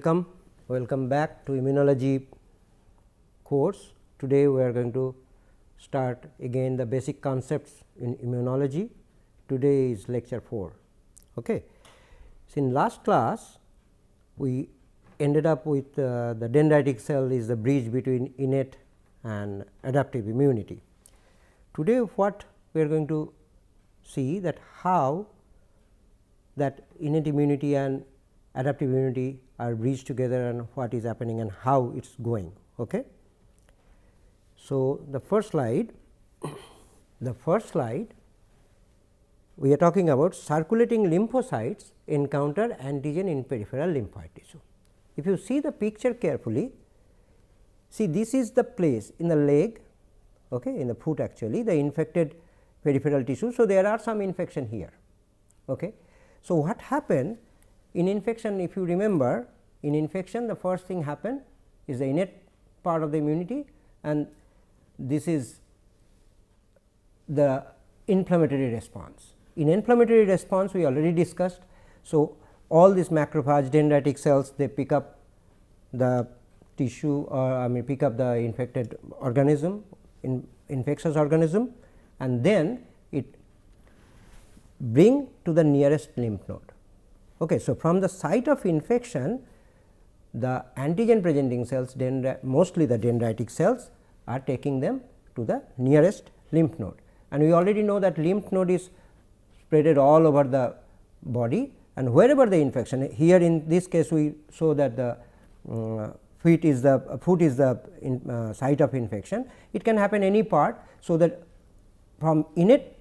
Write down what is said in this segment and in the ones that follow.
Welcome back to immunology course. Today we are going to start again the basic concepts in immunology. Today is lecture 4. Okay. So, in last class we ended up with the dendritic cell is the bridge between innate and adaptive immunity. Today what we are going to see that how that innate immunity and adaptive immunity are bridged together and what is happening and how it is going. Okay. So, the first slide we are talking about circulating lymphocytes encounter antigen in peripheral lymphoid tissue. If you see the picture carefully, see this is the place in the leg, okay, in the foot actually the infected peripheral tissue. So, there are some infection here. Okay. So, what happened in infection, if you remember, in infection the first thing happened is the innate part of the immunity and this is the inflammatory response. In inflammatory response we already discussed. So, all these macrophage dendritic cells they pick up the tissue or pick up the infected organism, infectious organism, and then it bring to the nearest lymph node. Okay. So, from the site of infection the antigen presenting cells mostly the dendritic cells are taking them to the nearest lymph node, and we already know that lymph node is spreaded all over the body and wherever the infection. Here in this case we show that the foot is the site of infection. It can happen any part. So, that from innate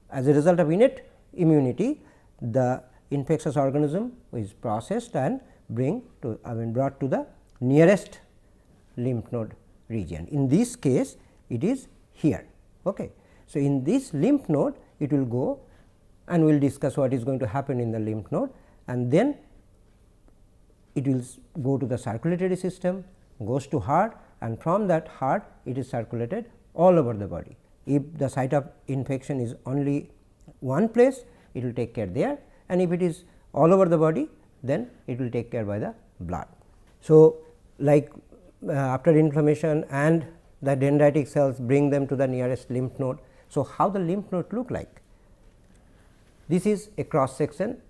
as a result of innate immunity the infectious organism is processed and brought to the nearest lymph node region. In this case it is here. Okay. So, in this lymph node it will go and we will discuss what is going to happen in the lymph node, and then it will go to the circulatory system, goes to heart, and from that heart it is circulated all over the body. If the site of infection is only one place, it will take care there, and if it is all over the body, then it will take care by the blood. So, like after inflammation and the dendritic cells bring them to the nearest lymph node. So, how the lymph node look like? This is a cross section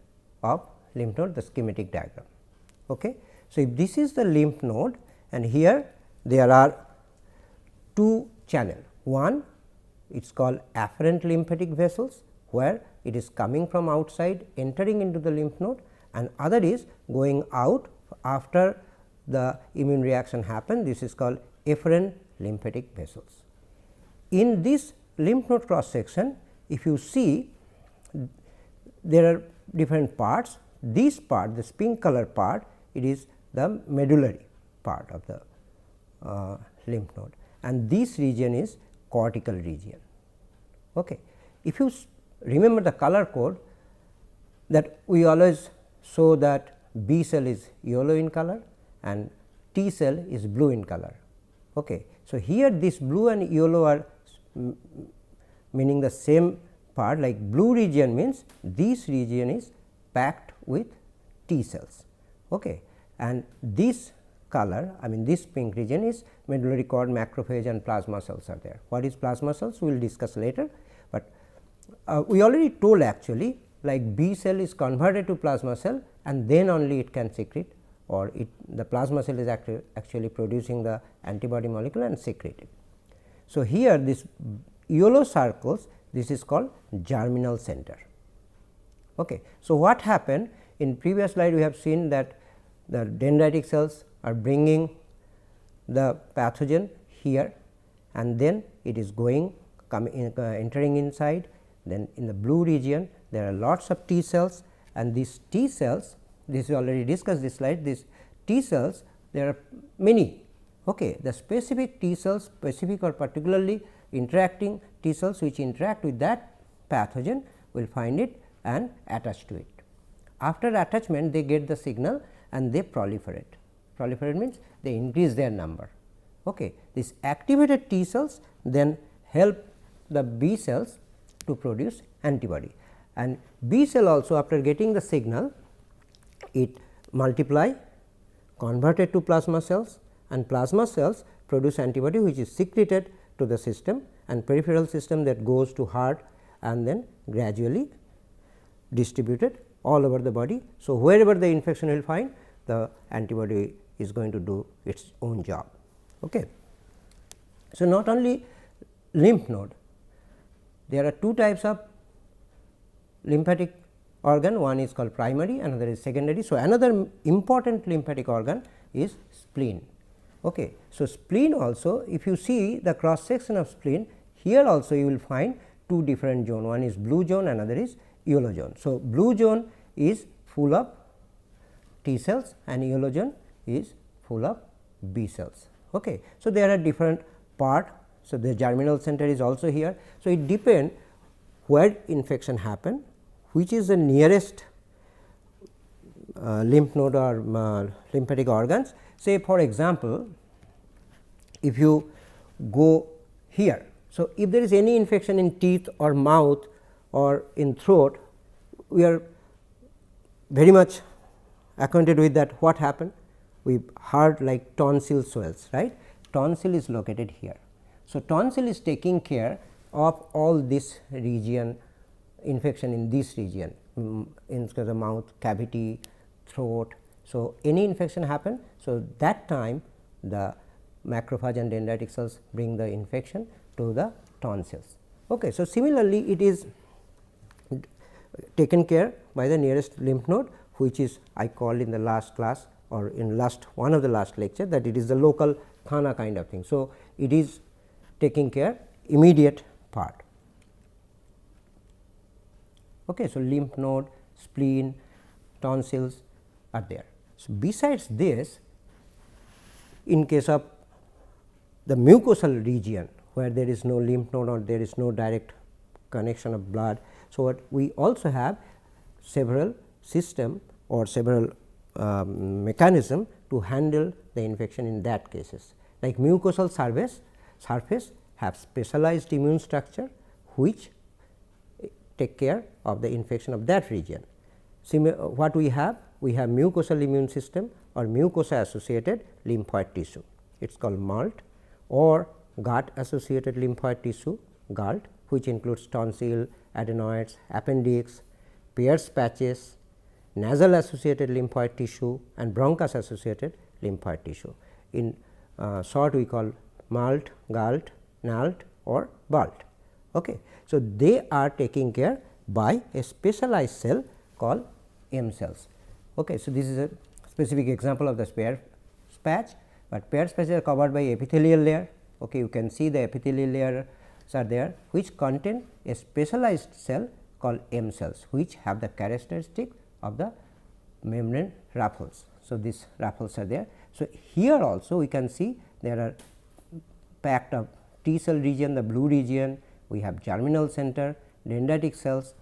of lymph node, the schematic diagram. Okay. So, if this is the lymph node and here there are two channel, one it is called afferent lymphatic vessels where it is coming from outside entering into the lymph node, and other is going out after the immune reaction happen. This is called efferent lymphatic vessels. In this lymph node cross section, if you see there are different parts. This part, this pink color part, it is the medullary part of the lymph node, and this region is cortical region. Okay. If you remember the color code that we always show that B cell is yellow in color and T cell is blue in color. Okay. So, here this blue and yellow are meaning the same part, like blue region means this region is packed with T cells. Okay. And this color this pink region is medullary cord, macrophage and plasma cells are there. What is plasma cells we will discuss later, but we already told actually like B cell is converted to plasma cell and then only it can secrete, or the plasma cell is actually producing the antibody molecule and secrete it. So, here this yellow circles, this is called germinal center. Okay. So, what happened in previous slide we have seen that the dendritic cells are bringing the pathogen here and then it is entering inside. Then in the blue region there are lots of T cells, and these T cells, this is already discussed this slide, these T cells there are many. Okay. The specific T cells, specific or particularly interacting T cells which interact with that pathogen will find it and attach to it. After attachment they get the signal and they proliferate. Proliferate means they increase their number. Okay. These activated T cells then help the B cells to produce antibody, and B cell also after getting the signal it multiply converted to plasma cells, and plasma cells produce antibody which is secreted to the system, and peripheral system that goes to heart and then gradually distributed all over the body. So, wherever the infection will find, the antibody is going to do its own job. Okay. So, not only lymph node, there are two types of lymphatic organ, one is called primary, another is secondary. So, another important lymphatic organ is spleen. Okay. So, spleen also, if you see the cross section of spleen, here also you will find two different zone, one is blue zone, another is yellow zone. So, blue zone is full of T cells and yellow zone is full of B cells. Okay. So, there are different part. So, the germinal center is also here. So, it depends where infection happen, which is the nearest lymph node or lymphatic organs. Say for example, if you go here. So, if there is any infection in teeth or mouth or in throat, we are very much acquainted with that. What happened? We heard like tonsil swells, right. Tonsil is located here. So, tonsil is taking care of all this region, infection in this region, in the mouth cavity, throat. So, any infection happen. So, that time the macrophage and dendritic cells bring the infection to the tonsils. Okay. So, similarly, it is taken care by the nearest lymph node, which is I called in the last class or in one of the last lecture, that it is the local thana kind of thing. So, it is taking care immediate part. Okay. So, lymph node, spleen, tonsils are there. So, besides this, in case of the mucosal region where there is no lymph node or there is no direct connection of blood. So, what we also have several system or several mechanism to handle the infection in that cases, like mucosal surface have specialized immune structure which take care of the infection of that region. What we have? We have mucosal immune system or mucosa associated lymphoid tissue, it is called MALT, or gut associated lymphoid tissue GALT, which includes tonsil, adenoids, appendix, Peyer's patches, nasal associated lymphoid tissue and bronchus associated lymphoid tissue. In short, we call MALT, GALT, NALT or BALT. Okay. So, they are taken care by a specialized cell called M cells. Okay. So, this is a specific example of the Peyer's patch, but Peyer's patches are covered by epithelial layer. Okay. You can see the epithelial layers are there, which contain a specialized cell called M cells, which have the characteristic of the membrane ruffles. So, these ruffles are there. So, here also we can see there are packed of T cell region, the blue region, we have germinal center, dendritic cells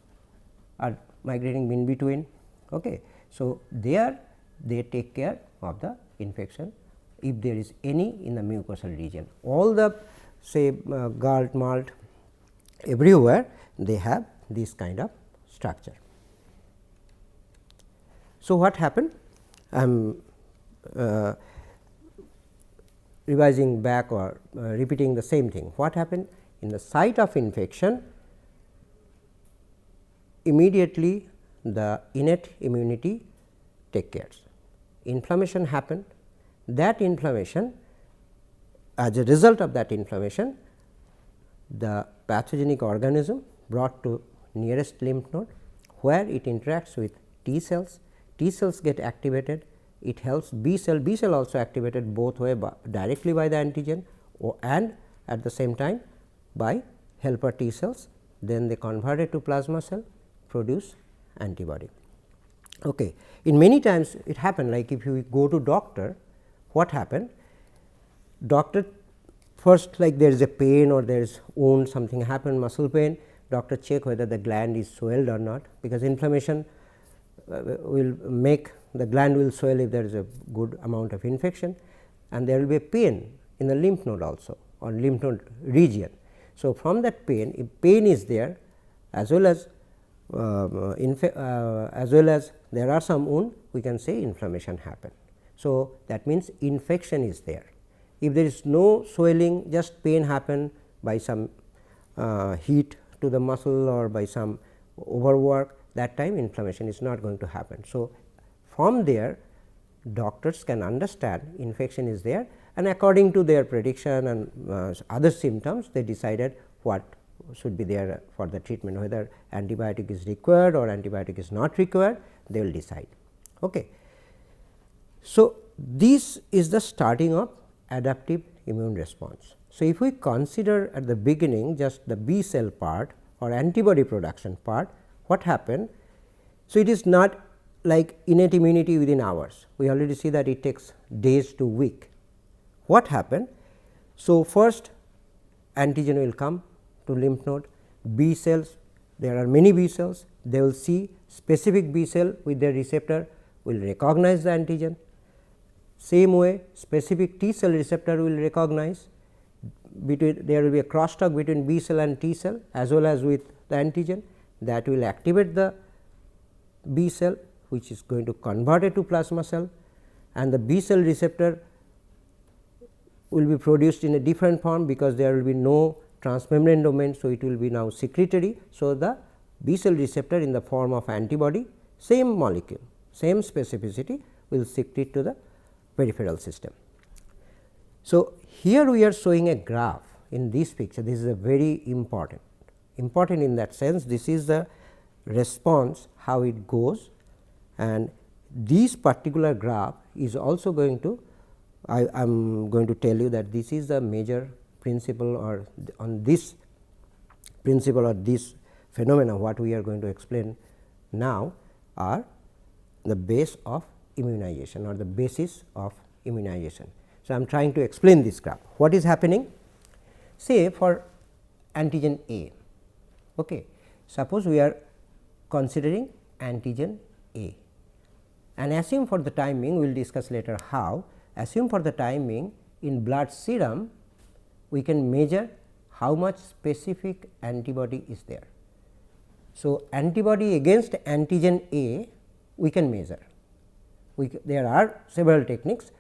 are migrating in between. Okay. So, there they take care of the infection if there is any in the mucosal region. All the say GALT, MALT, everywhere they have this kind of structure. So, what happened? I am revising back or repeating the same thing. What happened? In the site of infection, immediately the innate immunity take care. Inflammation happened, that inflammation, as a result of that inflammation, the pathogenic organism brought to nearest lymph node, where it interacts with T cells. T cells get activated, it helps B cell also activated both way directly by the antigen and at the same time by helper T cells, then they convert it to plasma cell, produce antibody. Okay. In many times it happened, like if you go to doctor, what happened? Doctor first, like there is a pain or there is wound, something happened, muscle pain, doctor check whether the gland is swelled or not, because inflammation will make the gland will swell if there is a good amount of infection, and there will be a pain in the lymph node also or lymph node region. So, from that pain, if pain is there as well as there are some wound, we can say inflammation happen. So, that means infection is there. If there is no swelling, just pain happen by some heat to the muscle or by some overwork, that time inflammation is not going to happen. So, from there doctors can understand infection is there, and according to their prediction and other symptoms, they decided what should be there for the treatment, whether antibiotic is required or antibiotic is not required, they will decide. Okay. So, this is the starting of adaptive immune response. So, if we consider at the beginning just the B cell part or antibody production part, what happened? So, it is not like innate immunity within hours, we already see that it takes days to week. What happened? So, first antigen will come to lymph node, B cells, there are many B cells, they will see specific B cell with their receptor will recognize the antigen. Same way specific T cell receptor will recognize, between there will be a crosstalk between B cell and T cell as well as with the antigen, that will activate the B cell, which is going to convert it to plasma cell, and the B cell receptor will be produced in a different form because there will be no transmembrane domain. So, it will be now secretory. So, the B cell receptor in the form of antibody, same molecule, same specificity will secrete to the peripheral system. So, here we are showing a graph in this picture. This is a very important in that sense. This is the response, how it goes, and this particular graph is also going to, I am going to tell you that this is the major principle, or on this principle or this phenomena what we are going to explain now are the base of immunization or the basis of immunization. So, I am trying to explain this graph. What is happening? Say for antigen A, okay. Suppose we are considering antigen A, and assume for the time being, we will discuss later how, assume for the time being in blood serum we can measure how much specific antibody is there. So, antibody against antigen A we can measure, there are several techniques.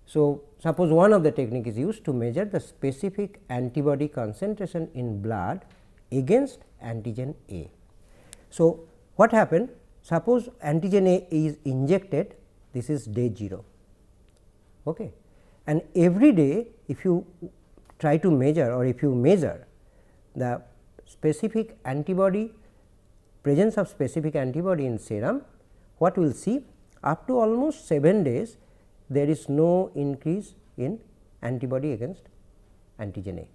So, suppose one of the technique is used to measure the specific antibody concentration in blood against antigen A. So, what happened? Suppose antigen A is injected, this is day 0, okay. And every day if you try to measure, or if you measure the specific antibody, presence of specific antibody in serum, what we will see? Up to almost 7 days there is no increase in antibody against antigen A,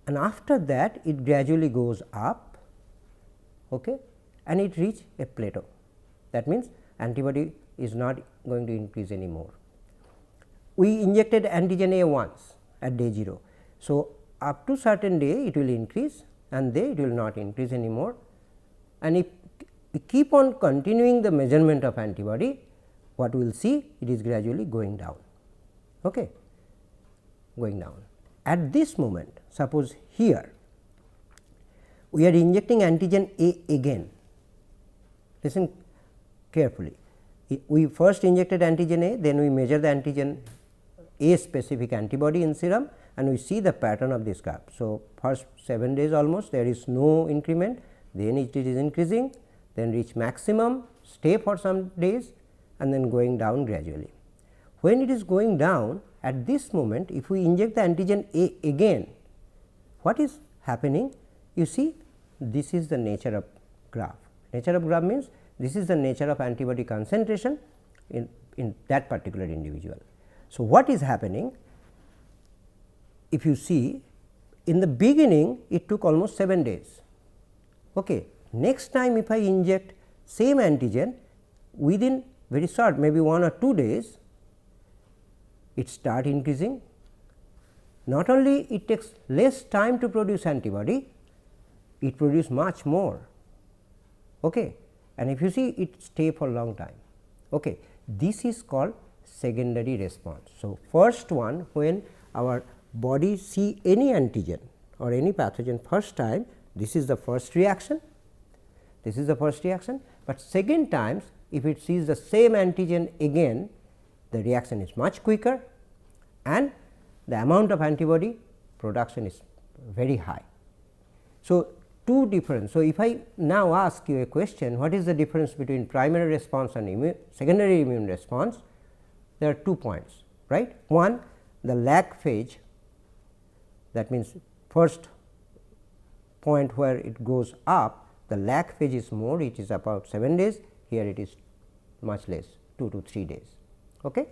and after that it gradually goes up, okay, and it reach a plateau. That means, antibody is not going to increase anymore. We injected antigen A once at day 0. So, up to certain day it will increase, and then it will not increase anymore, and if we keep on continuing the measurement of antibody, what we will see, it is gradually going down, okay, going down. At this moment, suppose here we are injecting antigen A again, listen carefully. We first injected antigen A, then we measure the antigen A specific antibody in serum, and we see the pattern of this graph. So, first 7 days almost there is no increment, then it is increasing, then reach maximum, stay for some days, and then going down gradually. When it is going down, at this moment if we inject the antigen A again, what is happening? You see, this is the nature of graph. Nature of graph means this is the nature of antibody concentration in that particular individual. So, what is happening? If you see, in the beginning it took almost 7 days. Okay. Next time if I inject same antigen, within very short, maybe 1 or 2 days, it start increasing. Not only it takes less time to produce antibody, it produce much more, okay. And if you see, it stay for long time, okay. This is called secondary response. So, first one, when our body see any antigen or any pathogen first time, this is the first reaction, but second times if it sees the same antigen again, the reaction is much quicker and the amount of antibody production is very high. So, two different. So, if I now ask you a question, what is the difference between primary response and secondary immune response? There are 2 points, right. One, the lag phase, that means first point where it goes up, the lag phase is more, it is about 7 days, here it is much less, 2 to 3 days. Okay.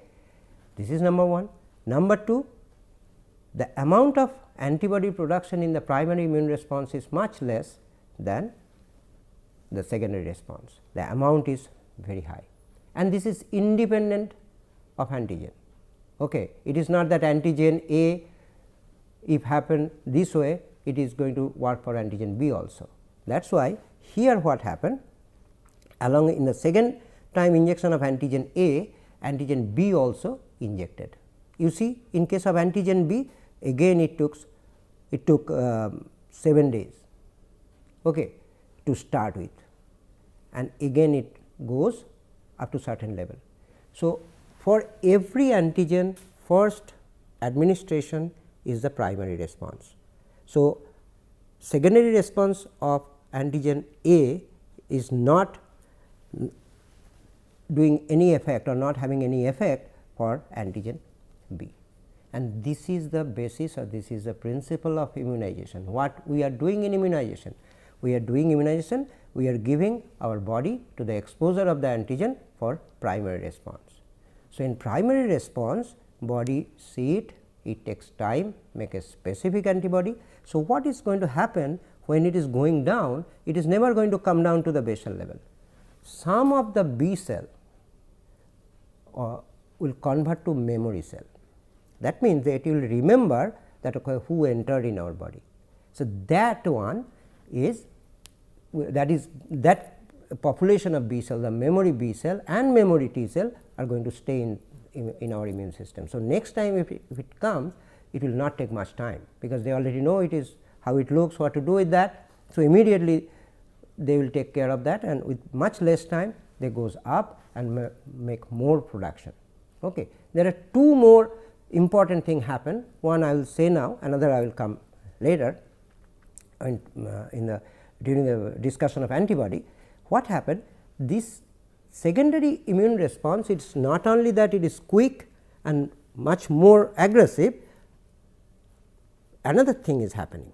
This is number 1. Number 2, the amount of antibody production in the primary immune response is much less than the secondary response. The amount is very high, and this is independent of antigen. Okay. It is not that antigen A, if happen this way, it is going to work for antigen B also. That is why here what happened, along in the second time injection of antigen A, antigen B also injected. You see, in case of antigen B, again it took 7 days, okay, to start with, and again it goes up to certain level. So, for every antigen, first administration is the primary response. So, secondary response of antigen A is not doing any effect or not having any effect for antigen B, and this is the basis or this is the principle of immunization. What we are doing in immunization? We are doing immunization, we are giving our body to the exposure of the antigen for primary response. So, in primary response, body see it, it takes time, make a specific antibody. So, what is going to happen when it is going down? It is never going to come down to the basal level. Some of the B cell will convert to memory cell. That means that it will remember that who entered in our body. So, that one is that population of B cell, the memory B cell and memory T cell are going to stay in our immune system. So, next time if it comes, it will not take much time, because they already know it is how it looks, what to do with that. So, immediately they will take care of that, and with much less time they goes up and make more production. Okay. There are two more important things happen, one I will say now, another I will come later and during the discussion of antibody. What happened? This secondary immune response, it is not only that it is quick and much more aggressive, another thing is happening.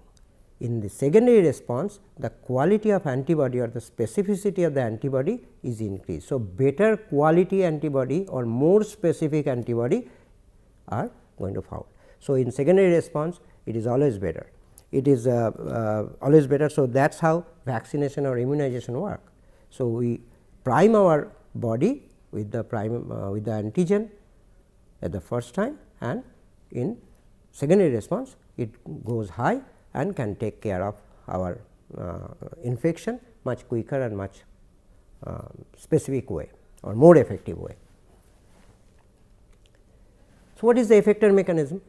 In the secondary response, the quality of antibody or the specificity of the antibody is increased. So, better quality antibody or more specific antibody are going to found. So, in secondary response, it is always better. It is always better. So, that is how vaccination or immunization work. So, we prime our body with the antigen at the first time, and in secondary response it goes high and can take care of our infection much quicker and much specific way or more effective way. So, what is the effector mechanism?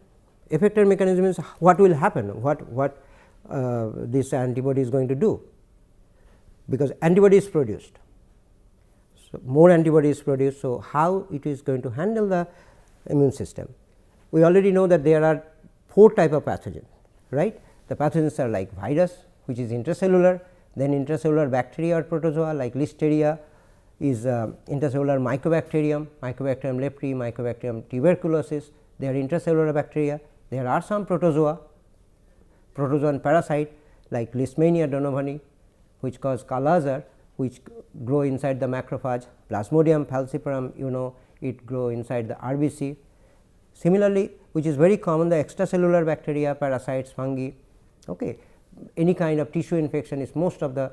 Effector mechanism is what will happen, what this antibody is going to do, because antibody is produced. So, more antibody is produced. So, how it is going to handle the immune system? We already know that there are 4 types of pathogens, right. The pathogens are like virus, which is intracellular, then intracellular bacteria or protozoa like Listeria is intracellular Mycobacterium, Mycobacterium leprae, Mycobacterium tuberculosis, they are intracellular bacteria. There are some protozoan parasite like Leishmania donovani, which cause Kala-Azar, which grow inside the macrophage. Plasmodium falciparum, you know, it grow inside the RBC. Similarly, which is very common, the extracellular bacteria, parasites, fungi. Okay. Any kind of tissue infection is most of the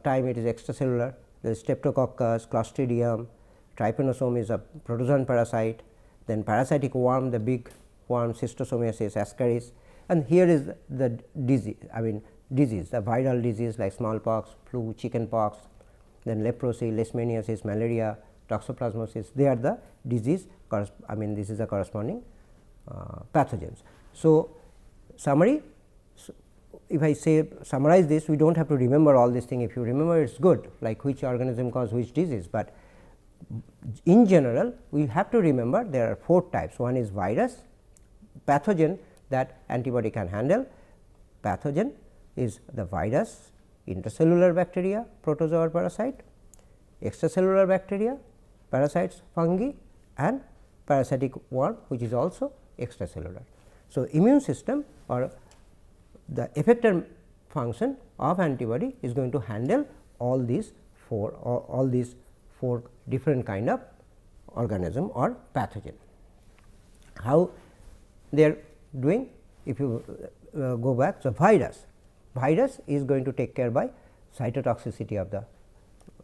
time it is extracellular. The Streptococcus, Clostridium, Trypanosome is a protozoan parasite, then parasitic worm, the big worm, Schistosomiasis ascaris, and here is the disease, the viral disease like smallpox, flu, chicken pox, then leprosy, leishmaniasis, malaria, toxoplasmosis, they are the disease, this is the corresponding pathogens. So, summary, if I say summarize this, we do not have to remember all these things. If you remember, it is good, like which organism cause which disease, but in general we have to remember there are 4 types. One is virus, pathogen that antibody can handle. Pathogen is the virus, intracellular bacteria, protozoa or parasite, extracellular bacteria, parasites, fungi, and parasitic worm, which is also extracellular. So, immune system or the effector function of antibody is going to handle all these 4 different kind of organism or pathogen. How they are doing? If you go back, so virus is going to take care by cytotoxicity of the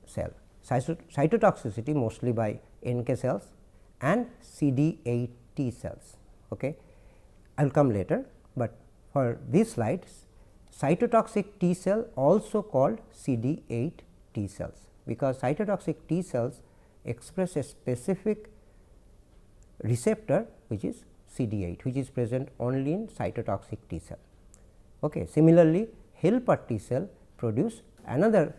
cell, cytotoxicity mostly by NK cells and CD8 T cells. Okay. I will come later, but for these slides, cytotoxic T cell also called CD8 T cells, because cytotoxic T cells express a specific receptor which is CD8, which is present only in cytotoxic T cell. Okay. Similarly, helper T cell produce another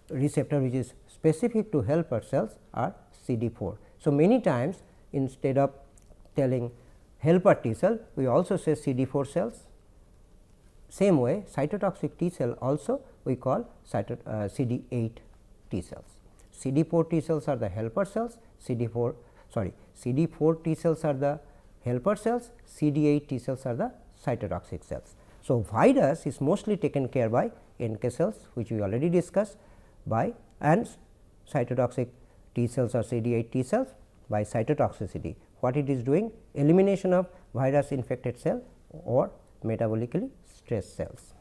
receptor which is specific to helper cells are CD4. So, many times instead of telling helper T cell, we also say CD4 cells. Same way, cytotoxic T cell also we call CD8 T cells. CD4 T cells are the helper cells, CD4 T cells are the helper cells, CD8 T cells are the cytotoxic cells. So, virus is mostly taken care by NK cells, which we already discussed, by, and cytotoxic T cells or CD8 T cells by cytotoxicity. What it is doing? Elimination of virus infected cell or metabolically stressed cells.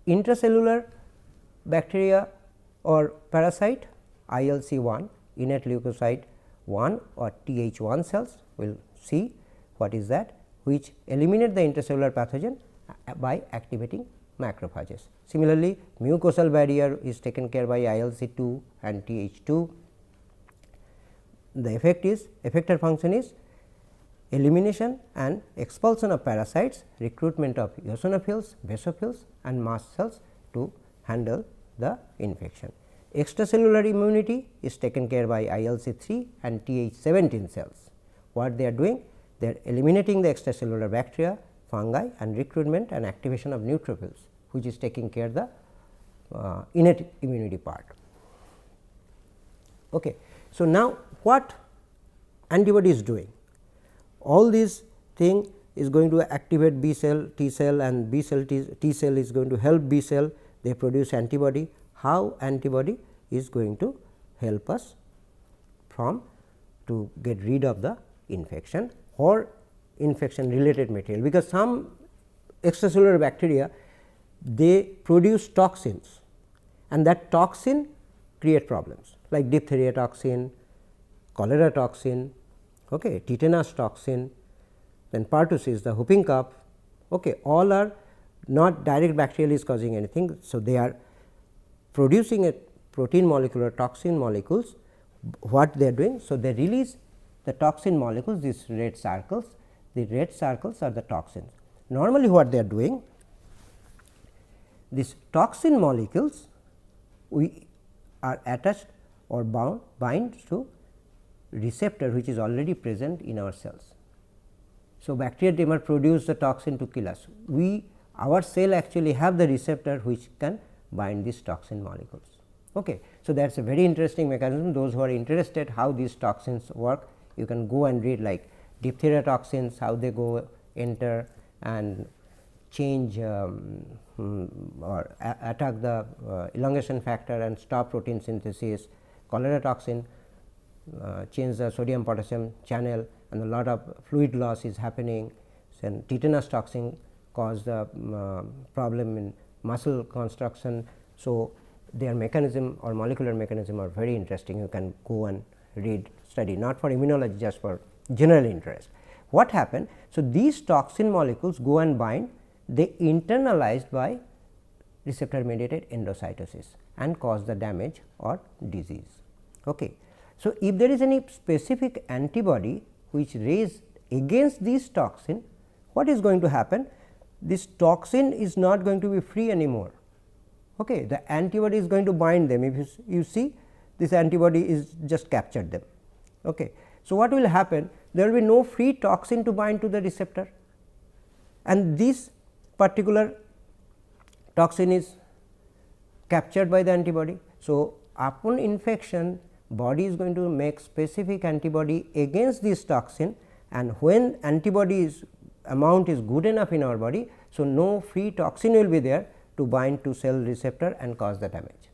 Intracellular bacteria or parasite, ILC1, innate leukocyte 1 or Th1 cells, we will see what is that, which eliminate the intracellular pathogen by activating macrophages. Similarly, mucosal barrier is taken care by ILC2 and Th2. The effector function is elimination and expulsion of parasites, recruitment of eosinophils, basophils and mast cells to handle the infection. Extracellular immunity is taken care by ILC3 and Th17 cells. What they are doing? They are eliminating the extracellular bacteria, fungi and recruitment and activation of neutrophils, which is taking care of the innate immunity part. Okay. So, now what antibody is doing? All these thing is going to activate B cell, T cell, and B cell T cell is going to help B cell, they produce antibody. How antibody is going to help us to get rid of the infection or infection related material, because some extracellular bacteria they produce toxins and that toxin create problems like diphtheria toxin, cholera toxin, okay, tetanus toxin, then pertussis, the whooping cough, okay, all are not direct bacterial is causing anything. So, they are producing a protein molecular toxin molecules. What they are doing? So, they release the toxin molecules, these red circles, the red circles are the toxins. Normally, what they are doing? These toxin molecules we are attached or bind to receptor which is already present in our cells. So, bacteria tamer produce the toxin to kill us. Our cell actually have the receptor which can bind these toxin molecules. Okay. So, that is a very interesting mechanism. Those who are interested how these toxins work, you can go and read like diphtheria toxins, how they go enter and change or attack the elongation factor and stop protein synthesis. Cholera toxin change the sodium potassium channel and a lot of fluid loss is happening. Then tetanus toxin cause the problem in muscle construction. So, their mechanism or molecular mechanism are very interesting. You can go and read, study, not for immunology, just for general interest. What happened? So, these toxin molecules go and bind, they internalized by receptor mediated endocytosis and cause the damage or disease. Okay. So, if there is any specific antibody which raise against this toxin, what is going to happen? This toxin is not going to be free anymore. Okay. The antibody is going to bind them. If you see this antibody is just captured them. Okay. So, what will happen? There will be no free toxin to bind to the receptor, and this particular toxin is captured by the antibody. So, upon infection, body is going to make specific antibody against this toxin, and when antibodies amount is good enough in our body. So, no free toxin will be there to bind to cell receptor and cause the damage.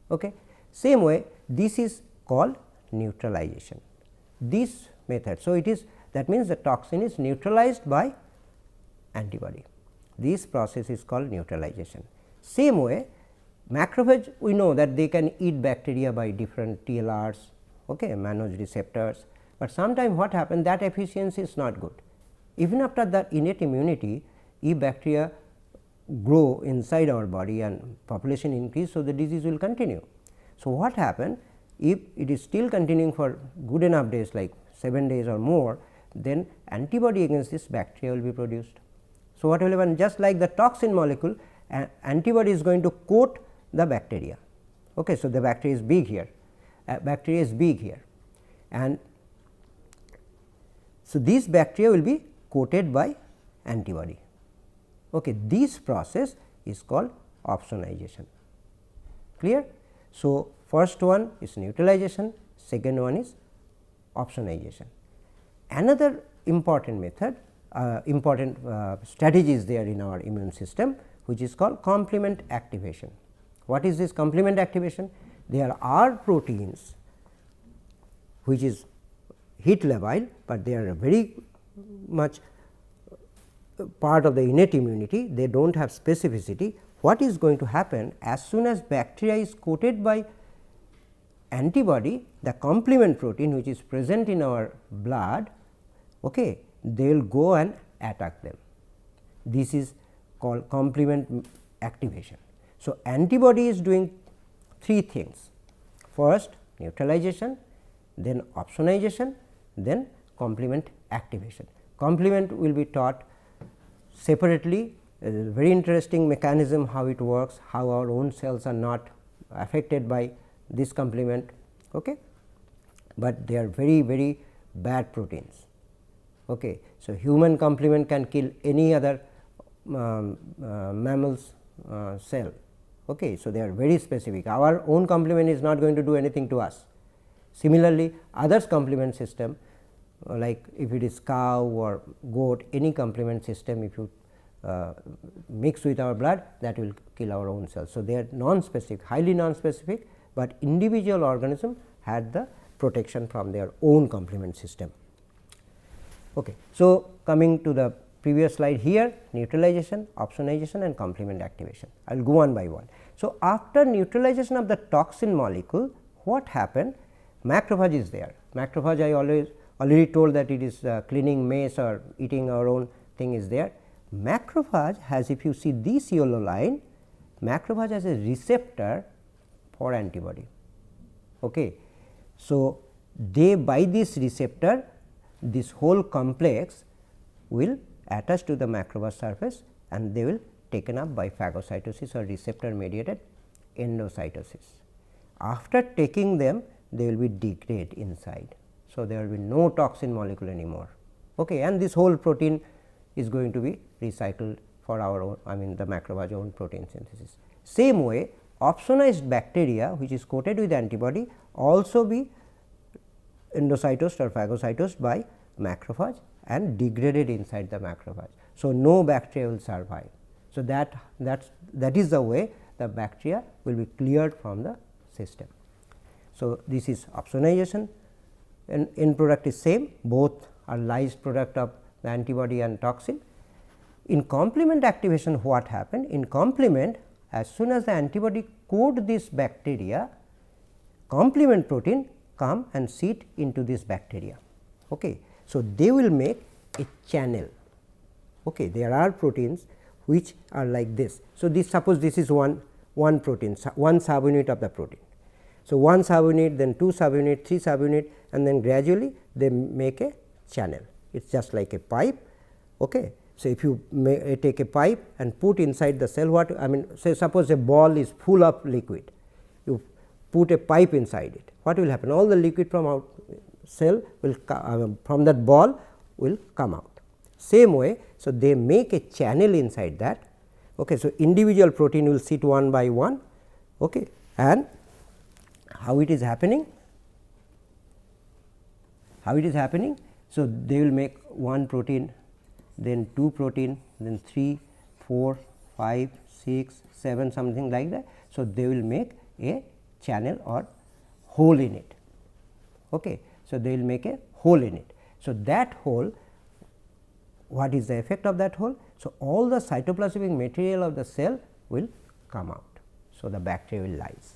Okay. Same way, this is called neutralization, this method. So, it is, that means the toxin is neutralized by antibody. This process is called neutralization. Same way, macrophage, we know that they can eat bacteria by different TLRs, okay, manage receptors, but sometimes what happens, that efficiency is not good. Even after the innate immunity, if bacteria grow inside our body and population increase, so the disease will continue. So, what happen, if it is still continuing for good enough days like 7 days or more, then antibody against this bacteria will be produced. So, what will happen, just like the toxin molecule, antibody is going to coat the bacteria. Okay. So, the bacteria is big here, and so this bacteria will be coated by antibody. Okay. This process is called opsonization. Clear? So, first one is neutralization, second one is opsonization. Another important method, strategy is there in our immune system, which is called complement activation. What is this complement activation? There are proteins which is heat labile, but they are very much part of the innate immunity, they do not have specificity. What is going to happen, as soon as bacteria is coated by antibody, the complement protein which is present in our blood, okay, they will go and attack them. This is called complement activation. So, antibody is doing three things: first neutralization, then opsonization, then complement activation. Complement will be taught separately, very interesting mechanism how it works, how our own cells are not affected by this complement, okay. But they are very, very bad proteins. Okay. So, human complement can kill any other mammal's cell. Okay. So, they are very specific, our own complement is not going to do anything to us. Similarly, others complement system, like if it is cow or goat, any complement system, if you mix with our blood, that will kill our own cells. So, they are non-specific, highly non-specific, but individual organism had the protection from their own complement system. Okay. So, coming to the previous slide here, neutralization, opsonization and complement activation. I will go one by one. So, after neutralization of the toxin molecule, what happened? Macrophage is there. Macrophage, I already told that it is cleaning mess or eating our own thing is there. Macrophage has, if you see this yellow line, macrophage has a receptor for antibody. Okay. So, they by this receptor, this whole complex will attach to the macrophage surface and they will taken up by phagocytosis or receptor mediated endocytosis. After taking them, they will be degraded inside. So, there will be no toxin molecule anymore, okay, and this whole protein is going to be recycled for our own, I mean the macrophage own protein synthesis. Same way, opsonized bacteria which is coated with antibody also be endocytosed or phagocytosed by macrophage and degraded inside the macrophage. So, no bacteria will survive. So, that is the way the bacteria will be cleared from the system. So, this is opsonization, and end product is same, both are lysed product of the antibody and toxin. In complement activation, what happened? In complement, as soon as the antibody coat this bacteria, complement protein come and sit into this bacteria. Okay. So, they will make a channel. Okay. There are proteins which are like this. So, this suppose this is one protein, one subunit of the protein. So, one subunit, then two subunit, three subunit, and then gradually they make a channel. It is just like a pipe. Okay. So, if you take a pipe and put inside the cell, what I mean, say suppose a ball is full of liquid, you put a pipe inside it, what will happen? All the liquid from out cell will from that ball will come out. Same way, so they make a channel inside that. Okay, so individual protein will sit one by one. Okay, and how it is happening? How it is happening? So, they will make one protein, then 2 protein, then 3, 4, 5, 6, 7, something like that. So, they will make a channel or hole in it. Okay. So, they will make a hole in it. So, that hole, what is the effect of that hole? So, all the cytoplasmic material of the cell will come out. So, the bacteria will lyse.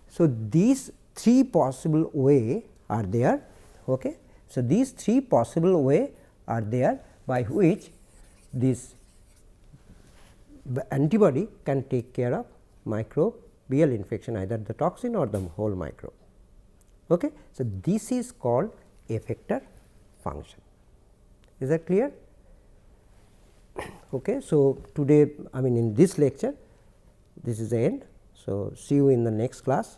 So, these 3 possible way are there. Okay. So, these 3 possible way are there by which this antibody can take care of microbial infection, either the toxin or the whole microbe. Okay. So, this is called effector function. Is that clear? Okay. So, today I mean in this lecture, this is the end. So, see you in the next class,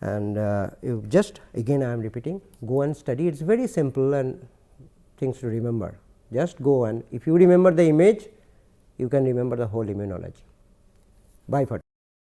and you just again I am repeating, go and study. It is very simple and things to remember. Just go, and if you remember the image, you can remember the whole immunology. Bye for